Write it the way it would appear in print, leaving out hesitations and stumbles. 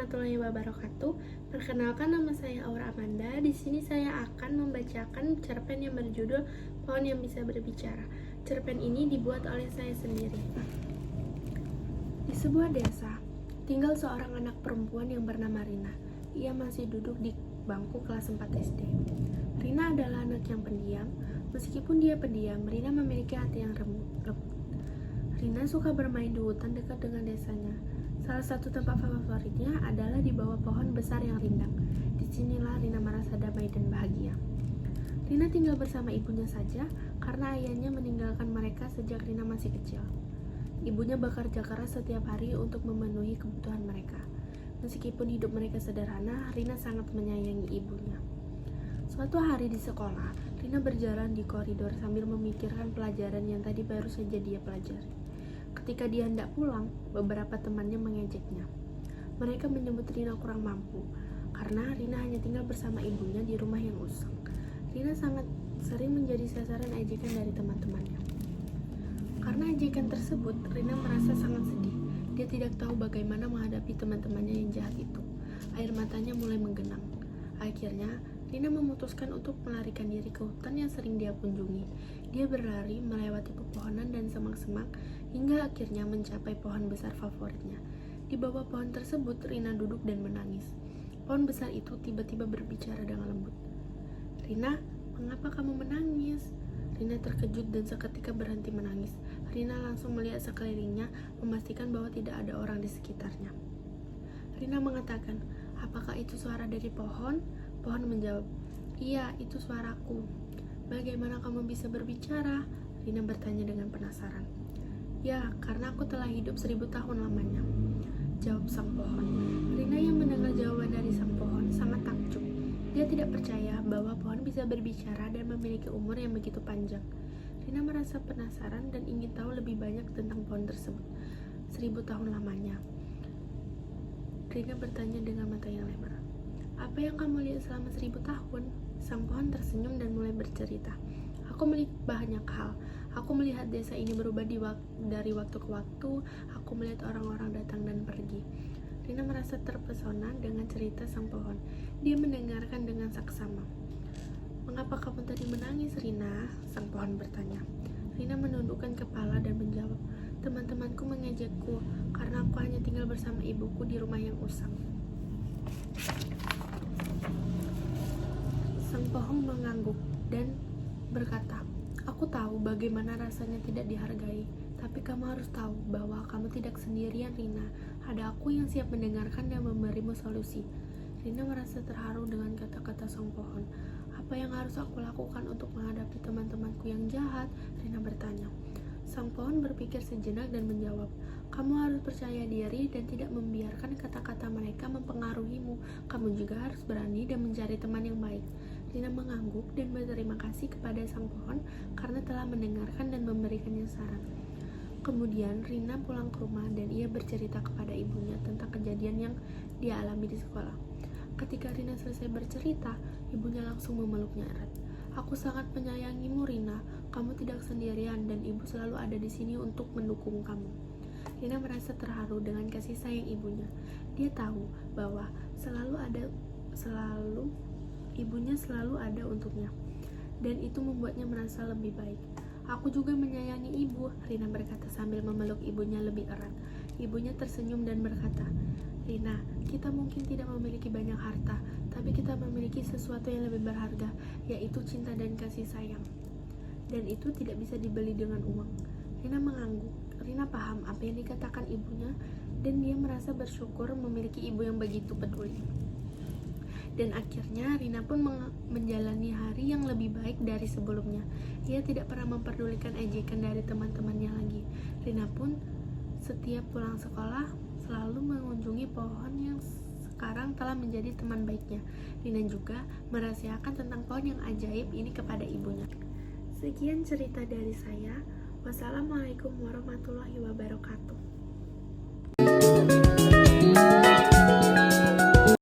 warahmatullahi wabarakatuh. Perkenalkan, nama saya Aura Amanda. Di sini saya akan membacakan cerpen yang berjudul Pohon yang Bisa Berbicara. Cerpen ini dibuat oleh saya sendiri. Di sebuah desa, tinggal seorang anak perempuan yang bernama Rina. Ia masih duduk di bangku kelas 4 SD. Rina adalah anak yang pendiam. Meskipun dia pendiam, Rina memiliki hati yang lembut. Rina suka bermain di hutan dekat dengan desanya. Salah satu tempat favoritnya adalah di bawah pohon besar yang rindang. Disinilah Rina merasa damai dan bahagia. Rina tinggal bersama ibunya saja karena ayahnya meninggalkan mereka sejak Rina masih kecil. Ibunya bekerja keras setiap hari untuk memenuhi kebutuhan mereka. Meskipun hidup mereka sederhana, Rina sangat menyayangi ibunya. Suatu hari di sekolah, Rina berjalan di koridor sambil memikirkan pelajaran yang tadi baru saja dia pelajari. Ketika dia hendak pulang, beberapa temannya mengejeknya. Mereka menyebut Rina kurang mampu, karena Rina hanya tinggal bersama ibunya di rumah yang usang. Rina sangat sering menjadi sasaran ejekan dari teman-temannya. Karena ejekan tersebut, Rina merasa sangat sedih. Dia tidak tahu bagaimana menghadapi teman-temannya yang jahat itu. Air matanya mulai menggenang. Akhirnya, Rina memutuskan untuk melarikan diri ke hutan yang sering dia kunjungi. Dia berlari melewati pepohonan dan semak-semak hingga akhirnya mencapai pohon besar favoritnya. Di bawah pohon tersebut, Rina duduk dan menangis. Pohon besar itu tiba-tiba berbicara dengan lembut. "Rina, mengapa kamu menangis?" Rina terkejut dan seketika berhenti menangis. Rina langsung melihat sekelilingnya, memastikan bahwa tidak ada orang di sekitarnya. Rina mengatakan, "Apakah itu suara dari pohon?" Pohon menjawab, "Iya, itu suaraku." "Bagaimana kamu bisa berbicara?" Rina bertanya dengan penasaran. "Ya, karena aku telah hidup 1000 tahun lamanya," jawab sang pohon. Rina yang mendengar jawaban dari sang pohon sangat takjub. Dia tidak percaya bahwa pohon bisa berbicara dan memiliki umur yang begitu panjang. Rina merasa penasaran dan ingin tahu lebih banyak tentang pohon tersebut. 1000 tahun lamanya. Rina bertanya dengan mata yang lebar. "Apa yang kamu lihat selama 1000 tahun?" Sang pohon tersenyum dan mulai bercerita. "Aku melihat banyak hal. Aku melihat desa ini berubah dari waktu ke waktu. Aku melihat orang-orang datang dan pergi." Rina merasa terpesona dengan cerita sang pohon. Dia mendengarkan dengan saksama. "Mengapa kamu tadi menangis, Rina?" Sang pohon bertanya. Rina menundukkan kepala dan menjawab, "Teman-temanku mengejekku karena aku hanya tinggal bersama ibuku di rumah yang usang." Sang pohon mengangguk dan berkata, "Aku tahu bagaimana rasanya tidak dihargai, tapi kamu harus tahu bahwa kamu tidak sendirian, Rina. Ada aku yang siap mendengarkan dan memberimu solusi." Rina merasa terharu dengan kata-kata sang pohon. "Apa yang harus aku lakukan untuk menghadapi teman-temanku yang jahat?" Rina bertanya. Sang pohon berpikir sejenak dan menjawab, "Kamu harus percaya diri dan tidak membiarkan kata-kata mereka mempengaruhimu. Kamu juga harus berani dan mencari teman yang baik." Rina mengangguk dan berterima kasih kepada sang pohon karena telah mendengarkan dan memberikannya saran. Kemudian Rina pulang ke rumah dan ia bercerita kepada ibunya tentang kejadian yang dia alami di sekolah. Ketika Rina selesai bercerita, ibunya langsung memeluknya erat. "Aku sangat menyayangimu, Rina. Kamu tidak sendirian dan ibu selalu ada di sini untuk mendukung kamu." Rina merasa terharu dengan kasih sayang ibunya. Dia tahu bahwa ibunya selalu ada untuknya, dan itu membuatnya merasa lebih baik. "Aku juga menyayangi ibu," Rina berkata sambil memeluk ibunya lebih erat. Ibunya tersenyum dan berkata, "Rina, kita mungkin tidak memiliki banyak harta, tapi kita memiliki sesuatu yang lebih berharga, yaitu cinta dan kasih sayang. Dan itu tidak bisa dibeli dengan uang." Rina mengangguk. Rina paham apa yang dikatakan ibunya, dan dia merasa bersyukur memiliki ibu yang begitu peduli. Dan akhirnya Rina pun menjalani hari yang lebih baik dari sebelumnya. Ia tidak pernah memperdulikan ejekan dari teman-temannya lagi. Rina pun setiap pulang sekolah selalu mengunjungi pohon yang sekarang telah menjadi teman baiknya. Rina juga merahasiakan tentang pohon yang ajaib ini kepada ibunya. Sekian cerita dari saya. Wassalamualaikum warahmatullahi wabarakatuh.